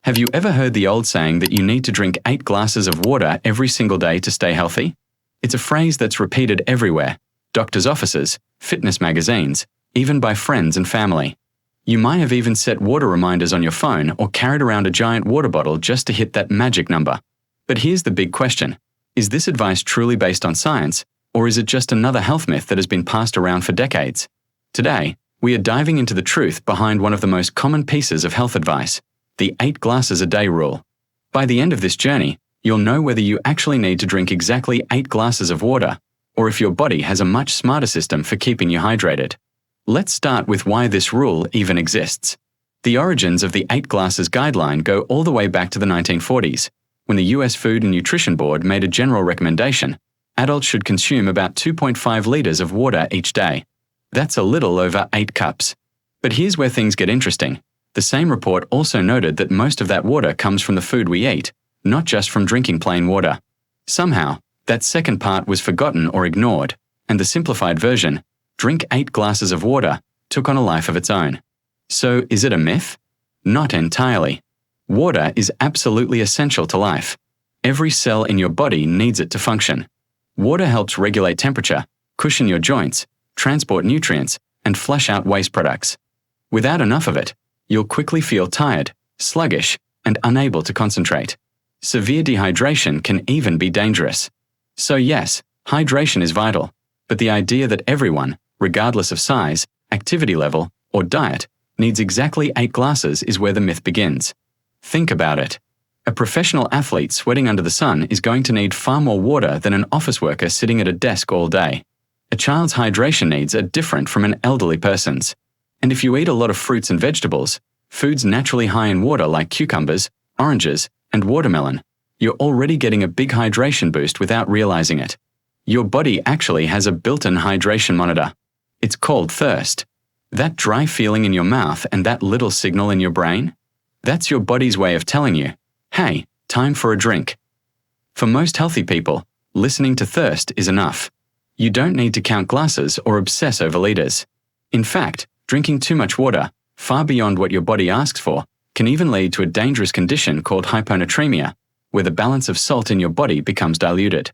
Have you ever heard the old saying that you need to drink 8 glasses of water every single day to stay healthy? It's a phrase that's repeated everywhere: doctors' offices, fitness magazines, even by friends and family. You might have even set water reminders on your phone or carried around a giant water bottle just to hit that magic number. But here's the big question. Is this advice truly based on science, or is it just another health myth that has been passed around for decades? Today, we are diving into the truth behind one of the most common pieces of health advice: the 8 glasses a day rule. By the end of this journey, you'll know whether you actually need to drink exactly 8 glasses of water, or if your body has a much smarter system for keeping you hydrated. Let's start with why this rule even exists. The origins of the 8 glasses guideline go all the way back to the 1940s, when the US Food and Nutrition Board made a general recommendation: adults should consume about 2.5 liters of water each day. That's a little over 8 cups. But here's where things get interesting. The same report also noted that most of that water comes from the food we eat, not just from drinking plain water. Somehow, that second part was forgotten or ignored, and the simplified version, drink 8 glasses of water, took on a life of its own. So, is it a myth? Not entirely. Water is absolutely essential to life. Every cell in your body needs it to function. Water helps regulate temperature, cushion your joints, transport nutrients, and flush out waste products. Without enough of it, you'll quickly feel tired, sluggish, and unable to concentrate. Severe dehydration can even be dangerous. So yes, hydration is vital, but the idea that everyone, regardless of size, activity level, or diet, needs exactly 8 glasses is where the myth begins. Think about it. A professional athlete sweating under the sun is going to need far more water than an office worker sitting at a desk all day. A child's hydration needs are different from an elderly person's. And if you eat a lot of fruits and vegetables, foods naturally high in water like cucumbers, oranges, and watermelon, you're already getting a big hydration boost without realizing it. Your body actually has a built-in hydration monitor. It's called thirst. That dry feeling in your mouth and that little signal in your brain? That's your body's way of telling you, hey, time for a drink. For most healthy people, listening to thirst is enough. You don't need to count glasses or obsess over liters. In fact, drinking too much water, far beyond what your body asks for, can even lead to a dangerous condition called hyponatremia, where the balance of salt in your body becomes diluted.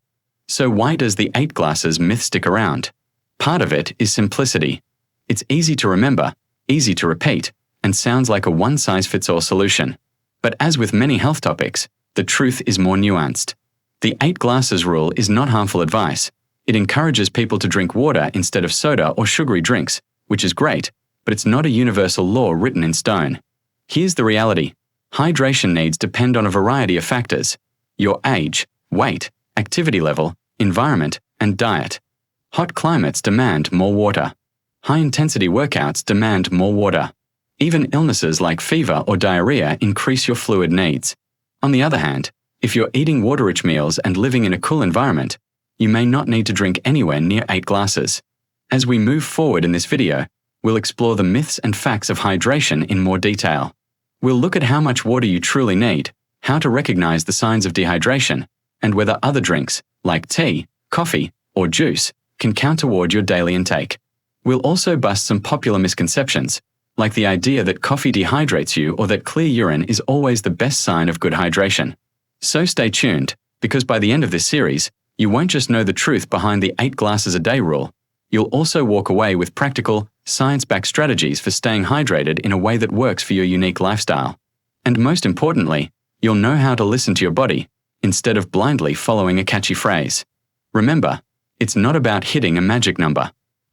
So why does the 8 glasses myth stick around? Part of it is simplicity. It's easy to remember, easy to repeat, and sounds like a one-size-fits-all solution. But as with many health topics, the truth is more nuanced. The 8 glasses rule is not harmful advice. It encourages people to drink water instead of soda or sugary drinks, which is great, but it's not a universal law written in stone. Here's the reality. Hydration needs depend on a variety of factors: your age, weight, activity level, environment, and diet. Hot climates demand more water. High-intensity workouts demand more water. Even illnesses like fever or diarrhea increase your fluid needs. On the other hand, if you're eating water-rich meals and living in a cool environment, you may not need to drink anywhere near 8 glasses. As we move forward in this video, we'll explore the myths and facts of hydration in more detail. We'll look at how much water you truly need, how to recognize the signs of dehydration, and whether other drinks, like tea, coffee, or juice, can count toward your daily intake. We'll also bust some popular misconceptions, like the idea that coffee dehydrates you or that clear urine is always the best sign of good hydration. So stay tuned, because by the end of this series, you won't just know the truth behind the 8 glasses a day rule, you'll also walk away with practical, science-backed strategies for staying hydrated in a way that works for your unique lifestyle. And most importantly, you'll know how to listen to your body, instead of blindly following a catchy phrase. Remember, it's not about hitting a magic number.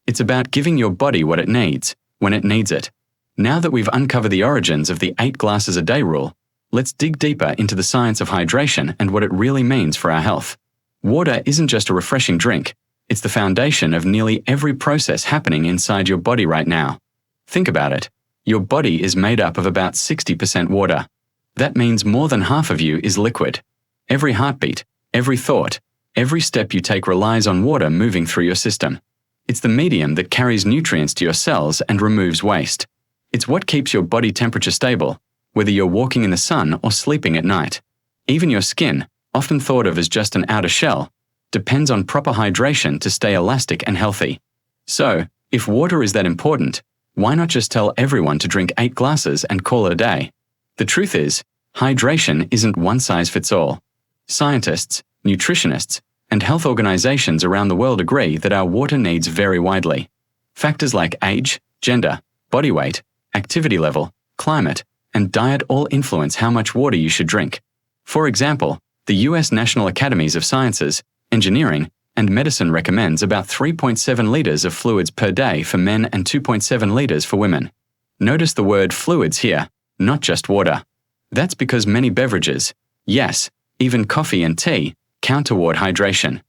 It's about giving your body what it needs, when it needs it. Now that we've uncovered the origins of the 8 glasses a day rule, let's dig deeper into the science of hydration and what it really means for our health. Water isn't just a refreshing drink. It's the foundation of nearly every process happening inside your body right now. Think about it. Your body is made up of about 60% water. That means more than half of you is liquid. Every heartbeat, every thought, every step you take relies on water moving through your system. It's the medium that carries nutrients to your cells and removes waste. It's what keeps your body temperature stable, whether you're walking in the sun or sleeping at night. Even your skin, often thought of as just an outer shell, depends on proper hydration to stay elastic and healthy. So, if water is that important, why not just tell everyone to drink 8 glasses and call it a day? The truth is, Hydration isn't one size fits all. Scientists, nutritionists, and health organizations around the world agree that our water needs vary widely. Factors like age, gender, body weight, activity level, climate, and diet all influence how much water you should drink. For example, the US National Academies of Sciences, Engineering, and Medicine recommends about 3.7 liters of fluids per day for men and 2.7 liters for women. Notice the word fluids here, not just water. That's because many beverages, yes, even coffee and tea, count toward hydration.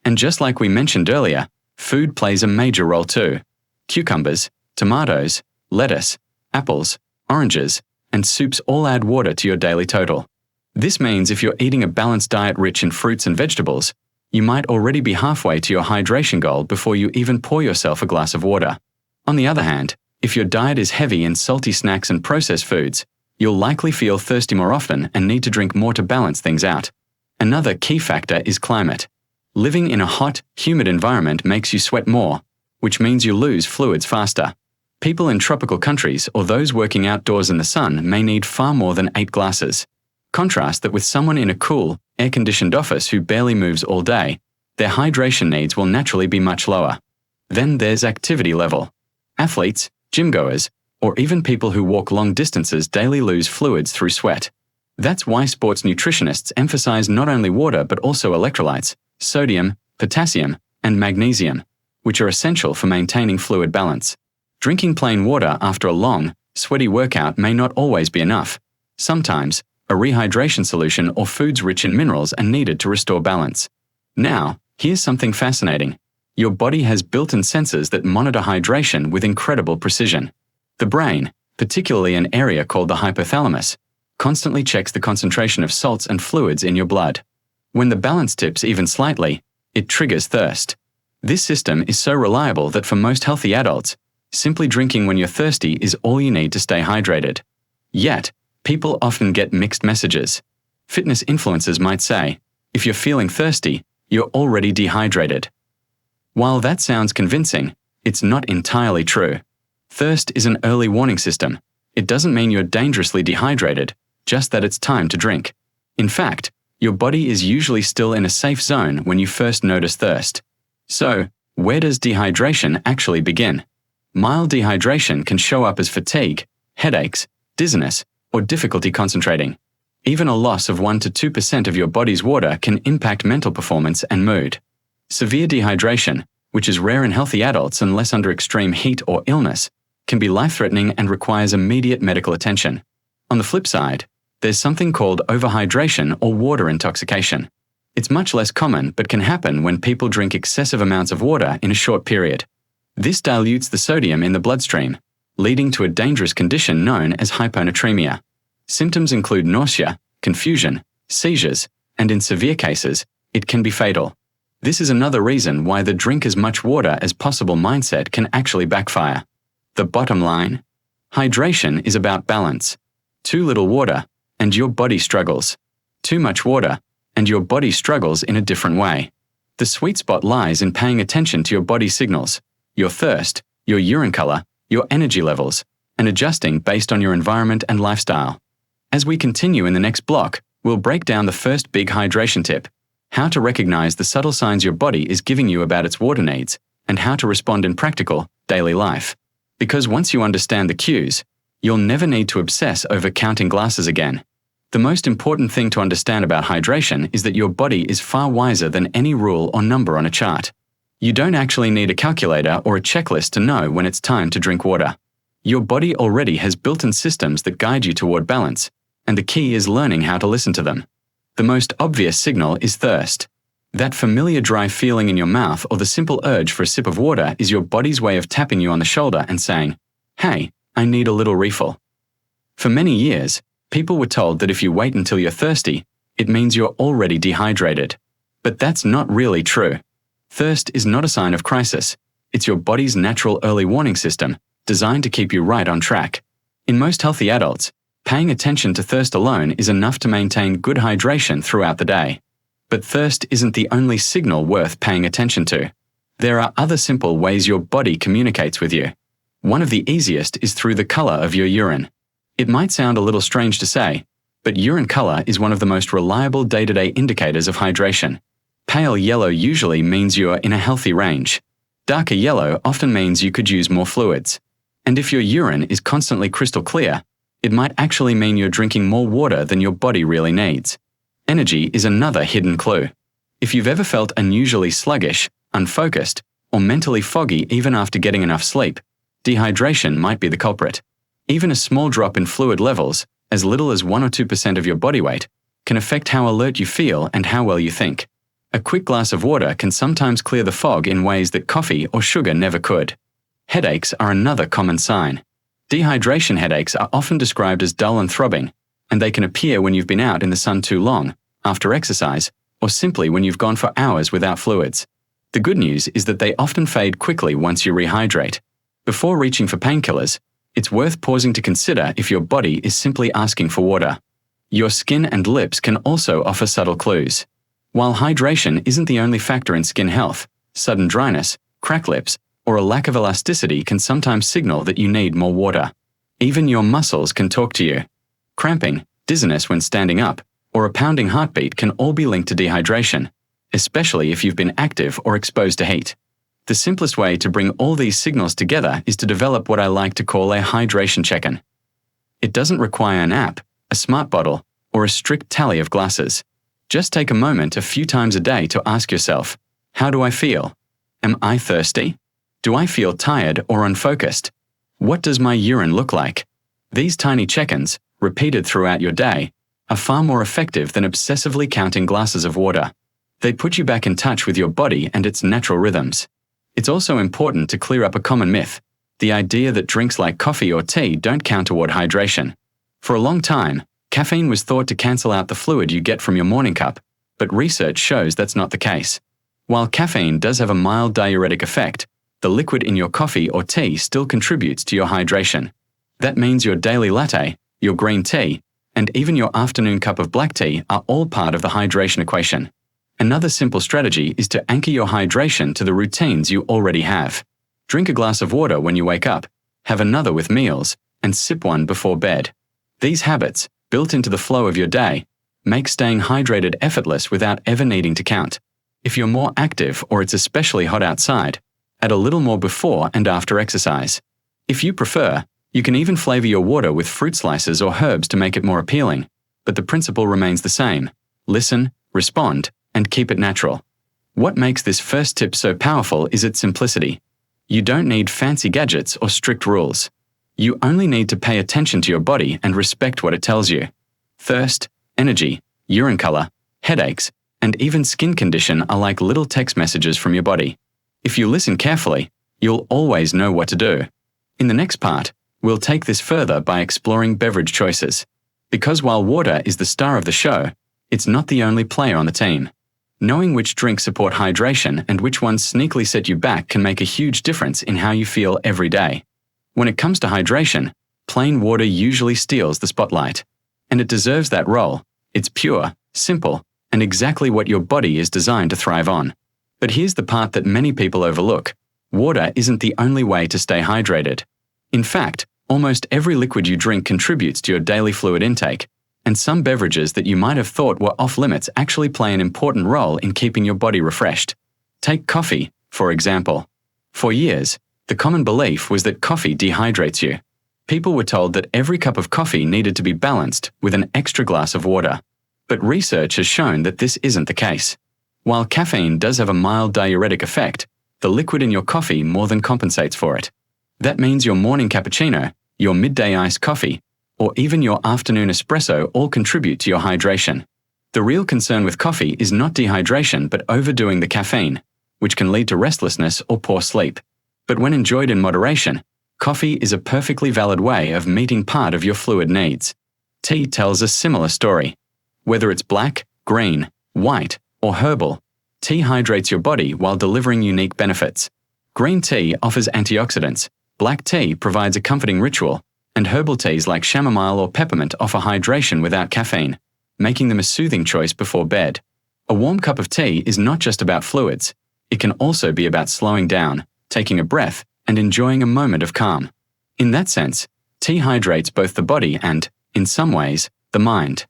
And just like we mentioned earlier, food plays a major role too. Cucumbers, tomatoes, lettuce, apples, oranges, and soups all add water to your daily total. This means if you're eating a balanced diet rich in fruits and vegetables, you might already be halfway to your hydration goal before you even pour yourself a glass of water. On the other hand, if your diet is heavy in salty snacks and processed foods, you'll likely feel thirsty more often and need to drink more to balance things out. Another key factor is climate. Living in a hot, humid environment makes you sweat more, which means you lose fluids faster. People in tropical countries or those working outdoors in the sun may need far more than 8 glasses. Contrast that with someone in a cool, air-conditioned office who barely moves all day, their hydration needs will naturally be much lower. Then there's activity level. Athletes, gym-goers, or even people who walk long distances daily lose fluids through sweat. That's why sports nutritionists emphasize not only water but also electrolytes, sodium, potassium, and magnesium, which are essential for maintaining fluid balance. Drinking plain water after a long, sweaty workout may not always be enough. Sometimes, a rehydration solution or foods rich in minerals are needed to restore balance. Now, here's something fascinating. Your body has built-in sensors that monitor hydration with incredible precision. The brain, particularly an area called the hypothalamus, constantly checks the concentration of salts and fluids in your blood. When the balance tips even slightly, it triggers thirst. This system is so reliable that for most healthy adults, simply drinking when you're thirsty is all you need to stay hydrated. Yet, people often get mixed messages. Fitness influencers might say, if you're feeling thirsty, you're already dehydrated. While that sounds convincing, it's not entirely true. Thirst is an early warning system. It doesn't mean you're dangerously dehydrated, just that it's time to drink. In fact, your body is usually still in a safe zone when you first notice thirst. So, where does dehydration actually begin? Mild dehydration can show up as fatigue, headaches, dizziness, or difficulty concentrating. Even a loss of 1 to 2% of your body's water can impact mental performance and mood. Severe dehydration, which is rare in healthy adults unless under extreme heat or illness, can be life-threatening and requires immediate medical attention. On the flip side, there's something called overhydration or water intoxication. It's much less common but can happen when people drink excessive amounts of water in a short period. This dilutes the sodium in the bloodstream, leading to a dangerous condition known as hyponatremia. Symptoms include nausea, confusion, seizures, and in severe cases, it can be fatal. This is another reason why the drink as much water as possible mindset can actually backfire. The bottom line? Hydration is about balance. Too little water, and your body struggles. Too much water, and your body struggles in a different way. The sweet spot lies in paying attention to your body signals, your thirst, your urine color, your energy levels, and adjusting based on your environment and lifestyle. As we continue in the next block, we'll break down the first big hydration tip, how to recognize the subtle signs your body is giving you about its water needs, and how to respond in practical, daily life. Because once you understand the cues, you'll never need to obsess over counting glasses again. The most important thing to understand about hydration is that your body is far wiser than any rule or number on a chart. You don't actually need a calculator or a checklist to know when it's time to drink water. Your body already has built-in systems that guide you toward balance, and the key is learning how to listen to them. The most obvious signal is thirst. That familiar dry feeling in your mouth or the simple urge for a sip of water is your body's way of tapping you on the shoulder and saying, "Hey, I need a little refill." For many years, people were told that if you wait until you're thirsty, it means you're already dehydrated. But that's not really true. Thirst is not a sign of crisis. It's your body's natural early warning system, designed to keep you right on track. In most healthy adults, paying attention to thirst alone is enough to maintain good hydration throughout the day. But thirst isn't the only signal worth paying attention to. There are other simple ways your body communicates with you. One of the easiest is through the color of your urine. It might sound a little strange to say, But urine color is one of the most reliable day-to-day indicators of hydration. Pale yellow usually means you're in a healthy range. Darker yellow often means you could use more fluids. And if your urine is constantly crystal clear, it might actually mean you're drinking more water than your body really needs. Energy is another hidden clue. If you've ever felt unusually sluggish, unfocused, or mentally foggy even after getting enough sleep, dehydration might be the culprit. Even a small drop in fluid levels, as little as 1 or 2% of your body weight, can affect how alert you feel and how well you think. A quick glass of water can sometimes clear the fog in ways that coffee or sugar never could. Headaches are another common sign. Dehydration headaches are often described as dull and throbbing, and they can appear when you've been out in the sun too long, after exercise, or simply when you've gone for hours without fluids. The good news is that they often fade quickly once you rehydrate. Before reaching for painkillers, it's worth pausing to consider if your body is simply asking for water. Your skin and lips can also offer subtle clues. While hydration isn't the only factor in skin health, sudden dryness, cracked lips, or a lack of elasticity can sometimes signal that you need more water. Even your muscles can talk to you. Cramping, dizziness when standing up, or a pounding heartbeat can all be linked to dehydration, especially if you've been active or exposed to heat. The simplest way to bring all these signals together is to develop what I like to call a hydration check-in. It doesn't require an app, a smart bottle, or a strict tally of glasses. Just take a moment a few times a day to ask yourself, how do I feel? Am I thirsty? Do I feel tired or unfocused? What does my urine look like? These tiny check-ins, repeated throughout your day, are far more effective than obsessively counting glasses of water. They put you back in touch with your body and its natural rhythms. It's also important to clear up a common myth, the idea that drinks like coffee or tea don't count toward hydration. For a long time, caffeine was thought to cancel out the fluid you get from your morning cup, but research shows that's not the case. While caffeine does have a mild diuretic effect, the liquid in your coffee or tea still contributes to your hydration. That means your daily latte, your green tea, and even your afternoon cup of black tea are all part of the hydration equation. Another simple strategy is to anchor your hydration to the routines you already have. Drink a glass of water when you wake up, have another with meals, and sip one before bed. These habits, built into the flow of your day, make staying hydrated effortless without ever needing to count. If you're more active or it's especially hot outside, add a little more before and after exercise. If you prefer, you can even flavor your water with fruit slices or herbs to make it more appealing, but the principle remains the same. Listen, respond, and keep it natural. What makes this first tip so powerful is its simplicity. You don't need fancy gadgets or strict rules. You only need to pay attention to your body and respect what it tells you. Thirst, energy, urine color, headaches, and even skin condition are like little text messages from your body. If you listen carefully, you'll always know what to do. In the next part, we'll take this further by exploring beverage choices. Because while water is the star of the show, it's not the only player on the team. Knowing which drinks support hydration and which ones sneakily set you back can make a huge difference in how you feel every day. When it comes to hydration, plain water usually steals the spotlight. And it deserves that role. It's pure, simple, and exactly what your body is designed to thrive on. But here's the part that many people overlook. Water isn't the only way to stay hydrated. In fact, almost every liquid you drink contributes to your daily fluid intake, and some beverages that you might have thought were off-limits actually play an important role in keeping your body refreshed. Take coffee, for example. For years, the common belief was that coffee dehydrates you. People were told that every cup of coffee needed to be balanced with an extra glass of water. But research has shown that this isn't the case. While caffeine does have a mild diuretic effect, the liquid in your coffee more than compensates for it. That means your morning cappuccino, your midday iced coffee, or even your afternoon espresso all contribute to your hydration. The real concern with coffee is not dehydration but overdoing the caffeine, which can lead to restlessness or poor sleep. But when enjoyed in moderation, coffee is a perfectly valid way of meeting part of your fluid needs. Tea tells a similar story. Whether it's black, green, white, or herbal, tea hydrates your body while delivering unique benefits. Green tea offers antioxidants, black tea provides a comforting ritual, and herbal teas like chamomile or peppermint offer hydration without caffeine, making them a soothing choice before bed. A warm cup of tea is not just about fluids. It can also be about slowing down, taking a breath, and enjoying a moment of calm. In that sense, tea hydrates both the body and, in some ways, the mind.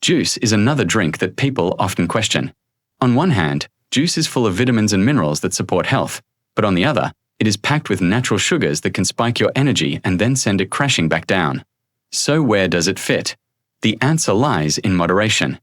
Juice is another drink that people often question. On one hand, juice is full of vitamins and minerals that support health, but on the other, it is packed with natural sugars that can spike your energy and then send it crashing back down. So where does it fit? The answer lies in moderation.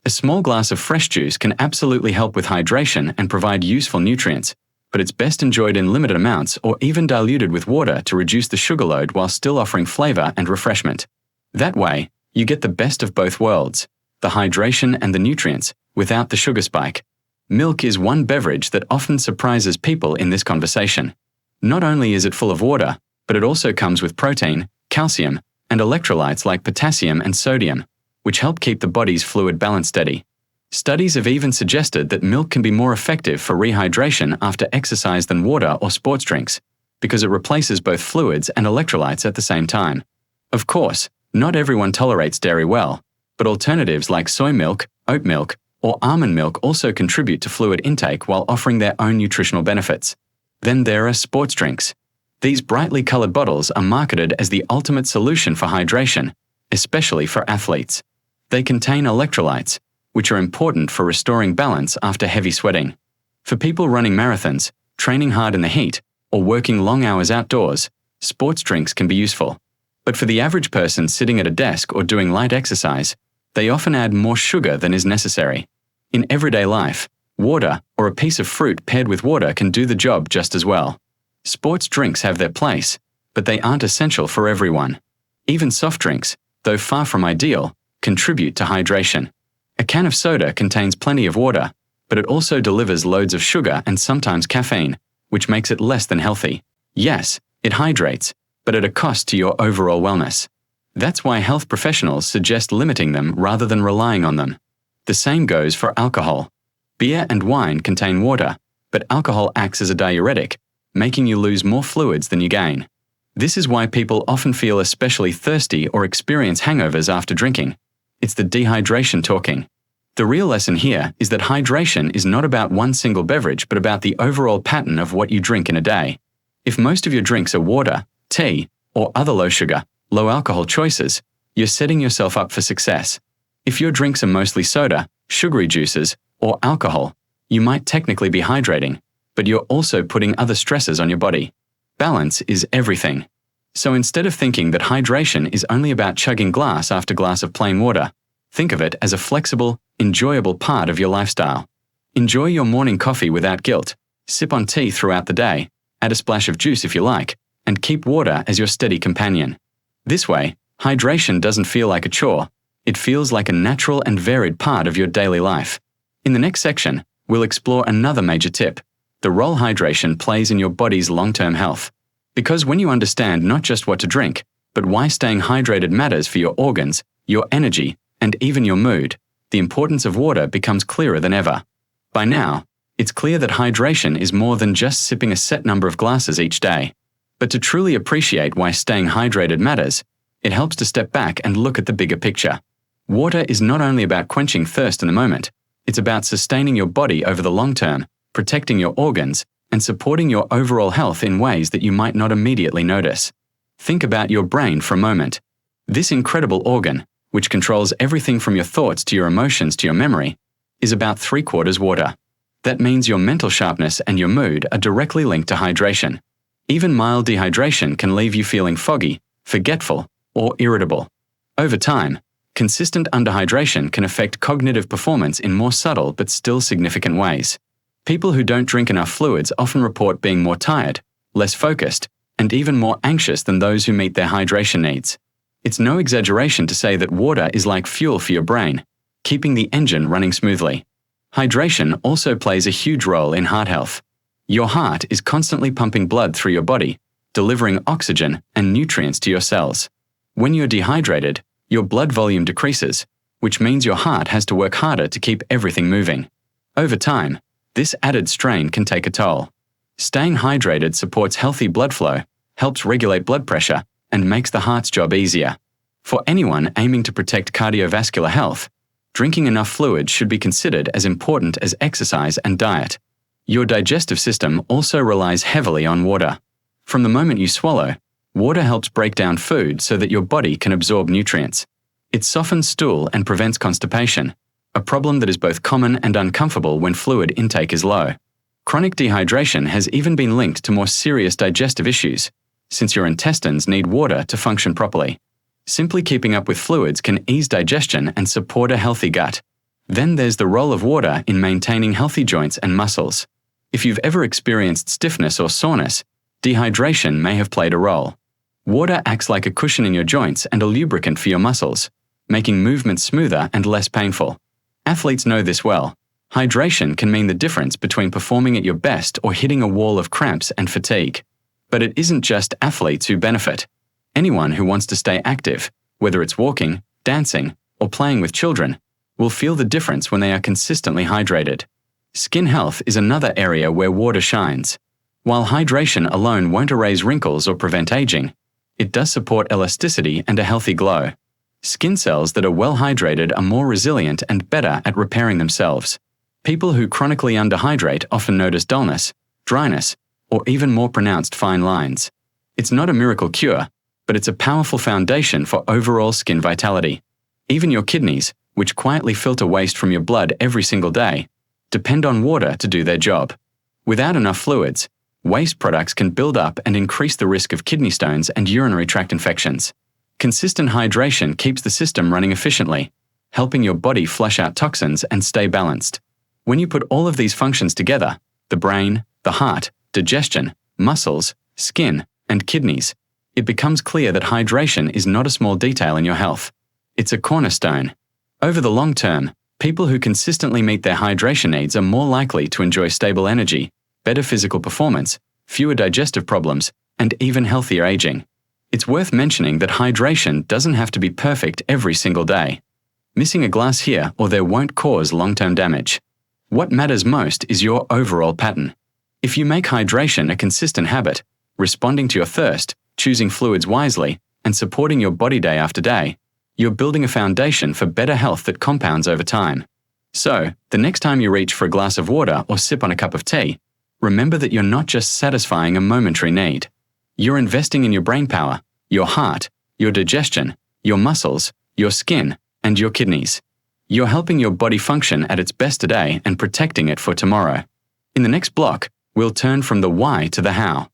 A small glass of fresh juice can absolutely help with hydration and provide useful nutrients, but it's best enjoyed in limited amounts or even diluted with water to reduce the sugar load while still offering flavor and refreshment. That way, you get the best of both worlds, the hydration and the nutrients, without the sugar spike. Milk is one beverage that often surprises people in this conversation. Not only is it full of water, but it also comes with protein, calcium, and electrolytes like potassium and sodium, which help keep the body's fluid balance steady. Studies have even suggested that milk can be more effective for rehydration after exercise than water or sports drinks, because it replaces both fluids and electrolytes at the same time. Of course, not everyone tolerates dairy well, but alternatives like soy milk, oat milk, or almond milk also contribute to fluid intake while offering their own nutritional benefits. Then there are sports drinks. These brightly colored bottles are marketed as the ultimate solution for hydration, especially for athletes. They contain electrolytes, which are important for restoring balance after heavy sweating. For people running marathons, training hard in the heat, or working long hours outdoors, sports drinks can be useful. But for the average person sitting at a desk or doing light exercise, they often add more sugar than is necessary. In everyday life, water or a piece of fruit paired with water can do the job just as well. Sports drinks have their place, but they aren't essential for everyone. Even soft drinks, though far from ideal, contribute to hydration. A can of soda contains plenty of water, but it also delivers loads of sugar and sometimes caffeine, which makes it less than healthy. Yes, it hydrates, but at a cost to your overall wellness. That's why health professionals suggest limiting them rather than relying on them. The same goes for alcohol. Beer and wine contain water, but alcohol acts as a diuretic, making you lose more fluids than you gain. This is why people often feel especially thirsty or experience hangovers after drinking. It's the dehydration talking. The real lesson here is that hydration is not about one single beverage but about the overall pattern of what you drink in a day. If most of your drinks are water, tea, or other low-sugar, low-alcohol choices, you're setting yourself up for success. If your drinks are mostly soda, sugary juices, or alcohol, you might technically be hydrating, but you're also putting other stresses on your body. Balance is everything. So instead of thinking that hydration is only about chugging glass after glass of plain water, think of it as a flexible, enjoyable part of your lifestyle. Enjoy your morning coffee without guilt, sip on tea throughout the day, add a splash of juice if you like, and keep water as your steady companion. This way, hydration doesn't feel like a chore. It feels like a natural and varied part of your daily life. In the next section, we'll explore another major tip, the role hydration plays in your body's long-term health. Because when you understand not just what to drink, but why staying hydrated matters for your organs, your energy, and even your mood, the importance of water becomes clearer than ever. By now, it's clear that hydration is more than just sipping a set number of glasses each day. But to truly appreciate why staying hydrated matters, it helps to step back and look at the bigger picture. Water is not only about quenching thirst in the moment, it's about sustaining your body over the long term, protecting your organs, and supporting your overall health in ways that you might not immediately notice. Think about your brain for a moment. This incredible organ, which controls everything from your thoughts to your emotions to your memory, is about 3/4 water. That means your mental sharpness and your mood are directly linked to hydration. Even mild dehydration can leave you feeling foggy, forgetful, or irritable. Over time, consistent underhydration can affect cognitive performance in more subtle but still significant ways. People who don't drink enough fluids often report being more tired, less focused, and even more anxious than those who meet their hydration needs. It's no exaggeration to say that water is like fuel for your brain, keeping the engine running smoothly. Hydration also plays a huge role in heart health. Your heart is constantly pumping blood through your body, delivering oxygen and nutrients to your cells. When you're dehydrated, your blood volume decreases, which means your heart has to work harder to keep everything moving. Over time, this added strain can take a toll. Staying hydrated supports healthy blood flow, helps regulate blood pressure, and makes the heart's job easier. For anyone aiming to protect cardiovascular health, drinking enough fluid should be considered as important as exercise and diet. Your digestive system also relies heavily on water. From the moment you swallow, water helps break down food so that your body can absorb nutrients. It softens stool and prevents constipation, a problem that is both common and uncomfortable when fluid intake is low. Chronic dehydration has even been linked to more serious digestive issues, since your intestines need water to function properly. Simply keeping up with fluids can ease digestion and support a healthy gut. Then there's the role of water in maintaining healthy joints and muscles. If you've ever experienced stiffness or soreness, dehydration may have played a role. Water acts like a cushion in your joints and a lubricant for your muscles, making movement smoother and less painful. Athletes know this well. Hydration can mean the difference between performing at your best or hitting a wall of cramps and fatigue. But it isn't just athletes who benefit. Anyone who wants to stay active, whether it's walking, dancing, or playing with children, will feel the difference when they are consistently hydrated. Skin health is another area where water shines. While hydration alone won't erase wrinkles or prevent aging, it does support elasticity and a healthy glow. Skin cells that are well hydrated are more resilient and better at repairing themselves. People who chronically underhydrate often notice dullness, dryness, or even more pronounced fine lines. It's not a miracle cure, but it's a powerful foundation for overall skin vitality. Even your kidneys, which quietly filter waste from your blood every single day, depend on water to do their job. Without enough fluids, waste products can build up and increase the risk of kidney stones and urinary tract infections. Consistent hydration keeps the system running efficiently, helping your body flush out toxins and stay balanced. When you put all of these functions together, the brain, the heart, digestion, muscles, skin, and kidneys, it becomes clear that hydration is not a small detail in your health. It's a cornerstone. Over the long term, people who consistently meet their hydration needs are more likely to enjoy stable energy, better physical performance, fewer digestive problems, and even healthier aging. It's worth mentioning that hydration doesn't have to be perfect every single day. Missing a glass here or there won't cause long-term damage. What matters most is your overall pattern. If you make hydration a consistent habit, responding to your thirst, choosing fluids wisely, and supporting your body day after day, you're building a foundation for better health that compounds over time. So, the next time you reach for a glass of water or sip on a cup of tea, remember that you're not just satisfying a momentary need. You're investing in your brain power, your heart, your digestion, your muscles, your skin, and your kidneys. You're helping your body function at its best today and protecting it for tomorrow. In the next block, we'll turn from the why to the how.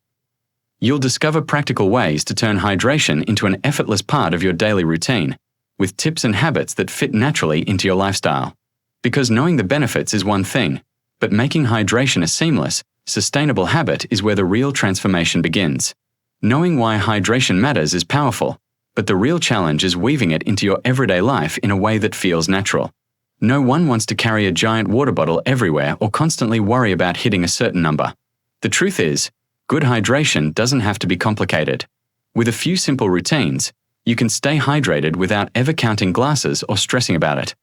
You'll discover practical ways to turn hydration into an effortless part of your daily routine, with tips and habits that fit naturally into your lifestyle. Because knowing the benefits is one thing, but making hydration a seamless, sustainable habit is where the real transformation begins. Knowing why hydration matters is powerful, but the real challenge is weaving it into your everyday life in a way that feels natural. No one wants to carry a giant water bottle everywhere or constantly worry about hitting a certain number. The truth is, good hydration doesn't have to be complicated. With a few simple routines, you can stay hydrated without ever counting glasses or stressing about it.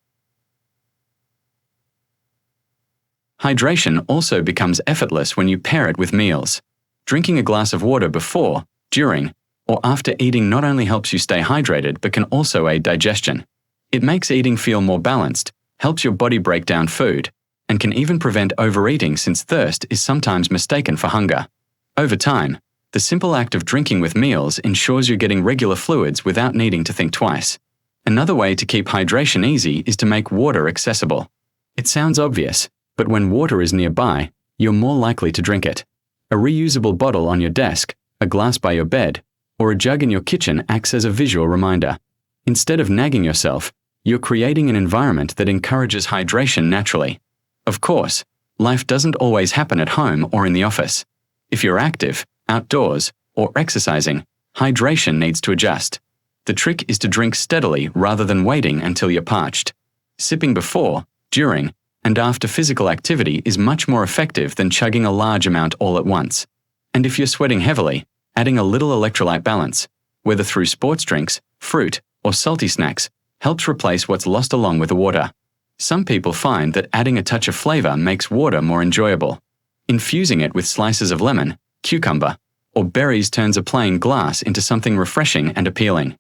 Hydration also becomes effortless when you pair it with meals. Drinking a glass of water before, during, or after eating not only helps you stay hydrated but can also aid digestion. It makes eating feel more balanced, helps your body break down food, and can even prevent overeating since thirst is sometimes mistaken for hunger. Over time, the simple act of drinking with meals ensures you're getting regular fluids without needing to think twice. Another way to keep hydration easy is to make water accessible. It sounds obvious, but when water is nearby, you're more likely to drink it. A reusable bottle on your desk, a glass by your bed, or a jug in your kitchen acts as a visual reminder. Instead of nagging yourself, you're creating an environment that encourages hydration naturally. Of course, life doesn't always happen at home or in the office. If you're active, outdoors, or exercising, hydration needs to adjust. The trick is to drink steadily rather than waiting until you're parched. Sipping before, during, and after physical activity is much more effective than chugging a large amount all at once. And if you're sweating heavily, adding a little electrolyte balance, whether through sports drinks, fruit, or salty snacks, helps replace what's lost along with the water. Some people find that adding a touch of flavor makes water more enjoyable. Infusing it with slices of lemon, cucumber, or berries turns a plain glass into something refreshing and appealing.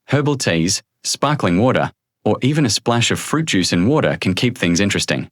Herbal teas, sparkling water, or even a splash of fruit juice in water can keep things interesting.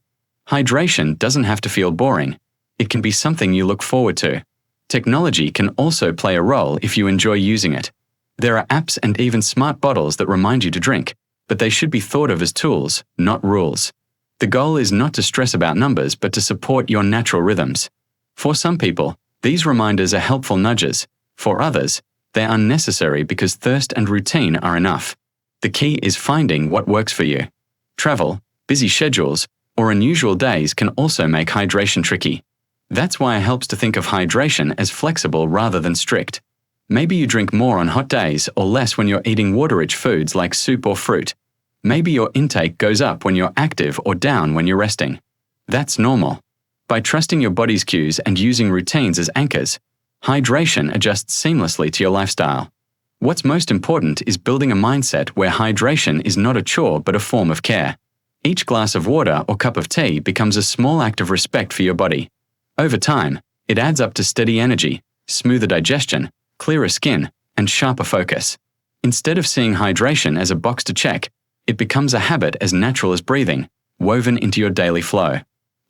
Hydration doesn't have to feel boring. It can be something you look forward to. Technology can also play a role if you enjoy using it. There are apps and even smart bottles that remind you to drink, but they should be thought of as tools, not rules. The goal is not to stress about numbers, but to support your natural rhythms. For some people, these reminders are helpful nudges. For others, they're unnecessary because thirst and routine are enough. The key is finding what works for you. Travel, busy schedules, or unusual days can also make hydration tricky. That's why it helps to think of hydration as flexible rather than strict. Maybe you drink more on hot days or less when you're eating water-rich foods like soup or fruit. Maybe your intake goes up when you're active or down when you're resting. That's normal. By trusting your body's cues and using routines as anchors, hydration adjusts seamlessly to your lifestyle. What's most important is building a mindset where hydration is not a chore but a form of care. Each glass of water or cup of tea becomes a small act of respect for your body. Over time, it adds up to steady energy, smoother digestion, clearer skin, and sharper focus. Instead of seeing hydration as a box to check, it becomes a habit as natural as breathing, woven into your daily flow.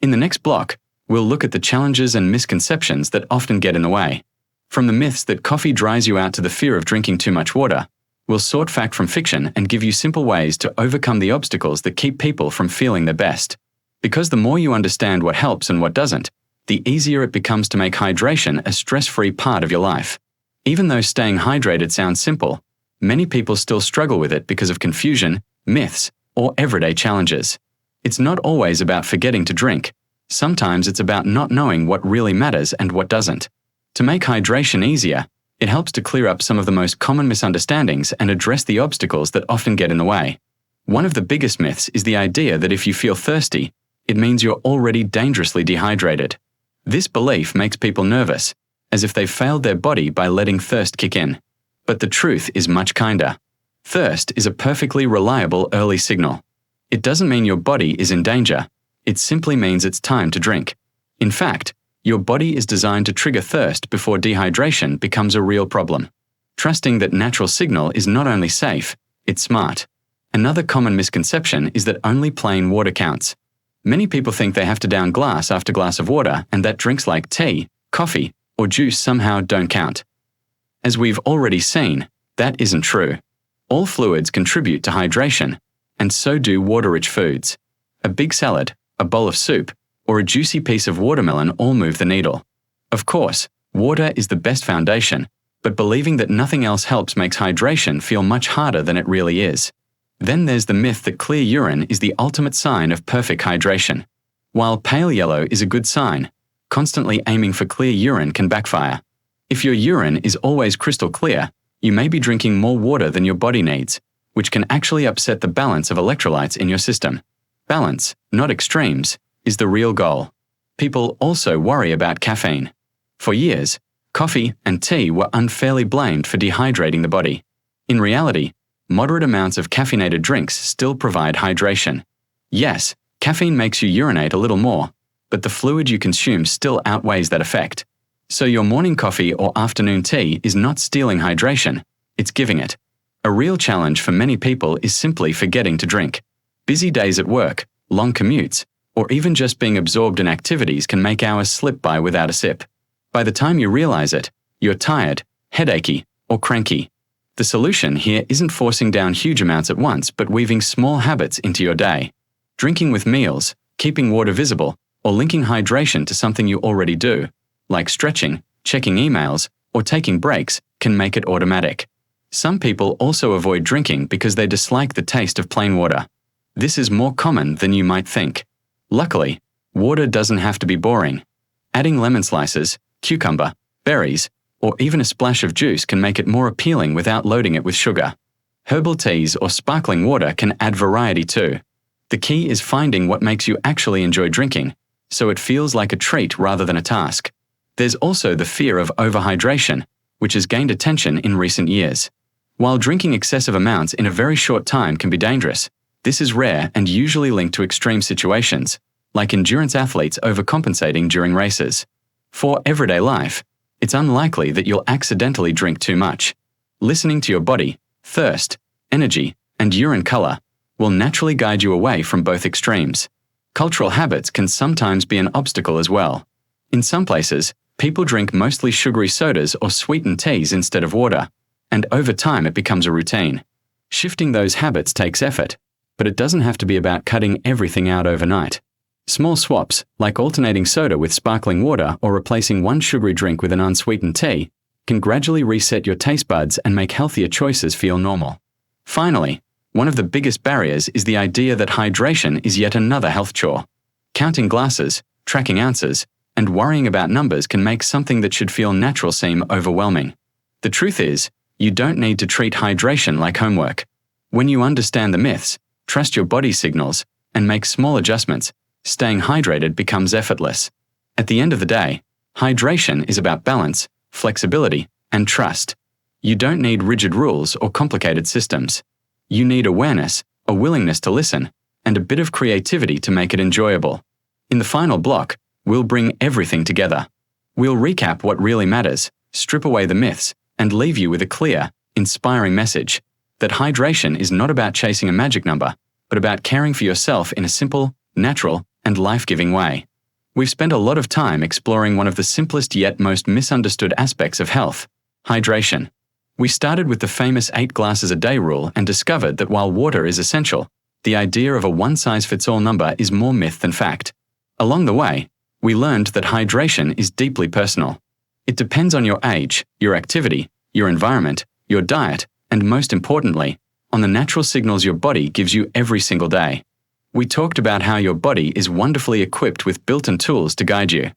In the next block, we'll look at the challenges and misconceptions that often get in the way. From the myths that coffee dries you out to the fear of drinking too much water, we'll sort fact from fiction and give you simple ways to overcome the obstacles that keep people from feeling their best. Because the more you understand what helps and what doesn't, the easier it becomes to make hydration a stress-free part of your life. Even though staying hydrated sounds simple, many people still struggle with it because of confusion, myths, or everyday challenges. It's not always about forgetting to drink. Sometimes it's about not knowing what really matters and what doesn't. To make hydration easier, it helps to clear up some of the most common misunderstandings and address the obstacles that often get in the way. One of the biggest myths is the idea that if you feel thirsty, it means you're already dangerously dehydrated. This belief makes people nervous, as if they've failed their body by letting thirst kick in. But the truth is much kinder. Thirst is a perfectly reliable early signal. It doesn't mean your body is in danger. It simply means it's time to drink. In fact, your body is designed to trigger thirst before dehydration becomes a real problem. Trusting that natural signal is not only safe, it's smart. Another common misconception is that only plain water counts. Many people think they have to down glass after glass of water and that drinks like tea, coffee, or juice somehow don't count. As we've already seen, that isn't true. All fluids contribute to hydration, and so do water-rich foods. A big salad, a bowl of soup, or a juicy piece of watermelon all move the needle. Of course, water is the best foundation, but believing that nothing else helps makes hydration feel much harder than it really is. Then there's the myth that clear urine is the ultimate sign of perfect hydration. While pale yellow is a good sign, constantly aiming for clear urine can backfire. If your urine is always crystal clear, you may be drinking more water than your body needs, which can actually upset the balance of electrolytes in your system. Balance, not extremes, is the real goal. People also worry about caffeine. For years, coffee and tea were unfairly blamed for dehydrating the body. In reality, moderate amounts of caffeinated drinks still provide hydration. Yes, caffeine makes you urinate a little more, but the fluid you consume still outweighs that effect. So your morning coffee or afternoon tea is not stealing hydration, it's giving it. A real challenge for many people is simply forgetting to drink. Busy days at work, long commutes, or even just being absorbed in activities can make hours slip by without a sip. By the time you realize it, you're tired, headachy, or cranky. The solution here isn't forcing down huge amounts at once, but weaving small habits into your day. Drinking with meals, keeping water visible, or linking hydration to something you already do, like stretching, checking emails, or taking breaks, can make it automatic. Some people also avoid drinking because they dislike the taste of plain water. This is more common than you might think. Luckily, water doesn't have to be boring. Adding lemon slices, cucumber, berries, or even a splash of juice can make it more appealing without loading it with sugar. Herbal teas or sparkling water can add variety too. The key is finding what makes you actually enjoy drinking, so it feels like a treat rather than a task. There's also the fear of overhydration, which has gained attention in recent years. While drinking excessive amounts in a very short time can be dangerous, this is rare and usually linked to extreme situations, like endurance athletes overcompensating during races. For everyday life, it's unlikely that you'll accidentally drink too much. Listening to your body, thirst, energy, and urine color will naturally guide you away from both extremes. Cultural habits can sometimes be an obstacle as well. In some places, people drink mostly sugary sodas or sweetened teas instead of water, and over time it becomes a routine. Shifting those habits takes effort, but it doesn't have to be about cutting everything out overnight. Small swaps, like alternating soda with sparkling water or replacing one sugary drink with an unsweetened tea, can gradually reset your taste buds and make healthier choices feel normal. Finally, one of the biggest barriers is the idea that hydration is yet another health chore. Counting glasses, tracking ounces, and worrying about numbers can make something that should feel natural seem overwhelming. The truth is, you don't need to treat hydration like homework. When you understand the myths, trust your body's signals, and make small adjustments, staying hydrated becomes effortless. At the end of the day, hydration is about balance, flexibility, and trust. You don't need rigid rules or complicated systems. You need awareness, a willingness to listen, and a bit of creativity to make it enjoyable. In the final block, we'll bring everything together. We'll recap what really matters, strip away the myths, and leave you with a clear, inspiring message that hydration is not about chasing a magic number, but about caring for yourself in a simple, natural, and life-giving way. We've spent a lot of time exploring one of the simplest yet most misunderstood aspects of health: hydration. We started with the famous 8 glasses a day rule and discovered that while water is essential, the idea of a one-size-fits-all number is more myth than fact. Along the way, we learned that hydration is deeply personal. It depends on your age, your activity, your environment, your diet, and most importantly, on the natural signals your body gives you every single day. We talked about how your body is wonderfully equipped with built-in tools to guide you.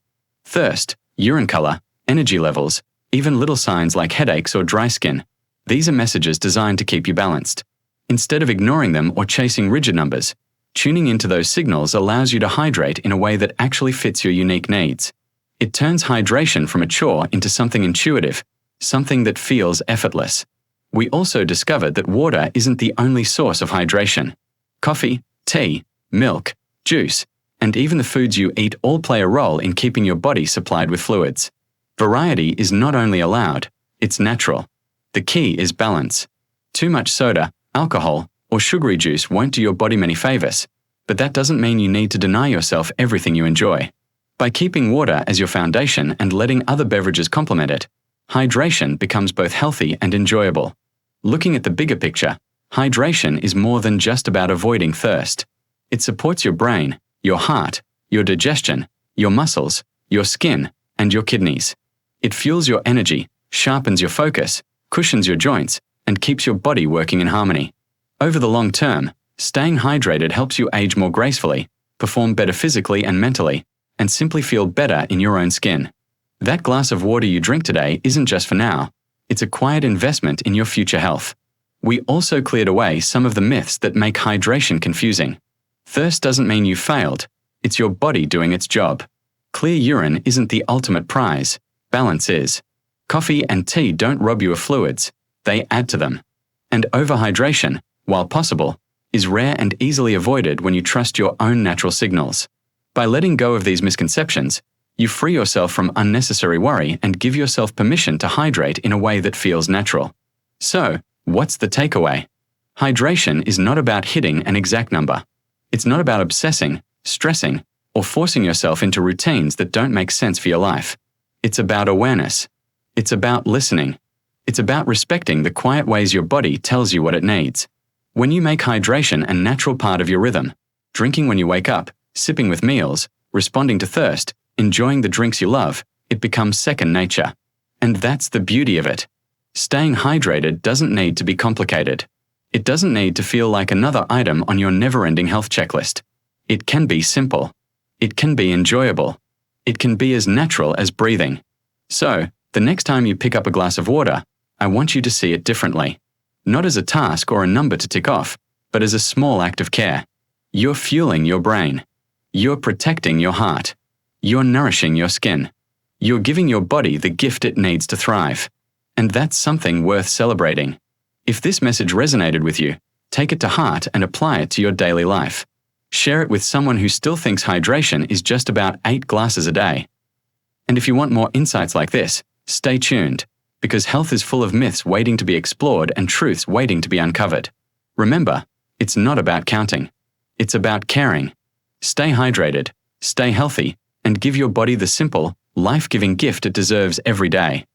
Thirst, urine color, energy levels, even little signs like headaches or dry skin. These are messages designed to keep you balanced. Instead of ignoring them or chasing rigid numbers, tuning into those signals allows you to hydrate in a way that actually fits your unique needs. It turns hydration from a chore into something intuitive, something that feels effortless. We also discovered that water isn't the only source of hydration. Coffee, tea, milk, juice, and even the foods you eat all play a role in keeping your body supplied with fluids. Variety is not only allowed, it's natural. The key is balance. Too much soda, alcohol, or sugary juice won't do your body many favors, but that doesn't mean you need to deny yourself everything you enjoy. By keeping water as your foundation and letting other beverages complement it, hydration becomes both healthy and enjoyable. Looking at the bigger picture, hydration is more than just about avoiding thirst. It supports your brain, your heart, your digestion, your muscles, your skin, and your kidneys. It fuels your energy, sharpens your focus, cushions your joints, and keeps your body working in harmony. Over the long term, staying hydrated helps you age more gracefully, perform better physically and mentally, and simply feel better in your own skin. That glass of water you drink today isn't just for now, it's a quiet investment in your future health. We also cleared away some of the myths that make hydration confusing. Thirst doesn't mean you failed, it's your body doing its job. Clear urine isn't the ultimate prize, balance is. Coffee and tea don't rob you of fluids, they add to them. And overhydration, while possible, is rare and easily avoided when you trust your own natural signals. By letting go of these misconceptions, you free yourself from unnecessary worry and give yourself permission to hydrate in a way that feels natural. So, what's the takeaway? Hydration is not about hitting an exact number. It's not about obsessing, stressing, or forcing yourself into routines that don't make sense for your life. It's about awareness. It's about listening. It's about respecting the quiet ways your body tells you what it needs. When you make hydration a natural part of your rhythm, drinking when you wake up, sipping with meals, responding to thirst, enjoying the drinks you love, it becomes second nature. And that's the beauty of it. Staying hydrated doesn't need to be complicated. It doesn't need to feel like another item on your never-ending health checklist. It can be simple. It can be enjoyable. It can be as natural as breathing. So, the next time you pick up a glass of water, I want you to see it differently. Not as a task or a number to tick off, but as a small act of care. You're fueling your brain. You're protecting your heart. You're nourishing your skin. You're giving your body the gift it needs to thrive. And that's something worth celebrating. If this message resonated with you, take it to heart and apply it to your daily life. Share it with someone who still thinks hydration is just about 8 glasses a day. And if you want more insights like this, stay tuned, because health is full of myths waiting to be explored and truths waiting to be uncovered. Remember, it's not about counting. It's about caring. Stay hydrated, stay healthy, and give your body the simple, life-giving gift it deserves every day.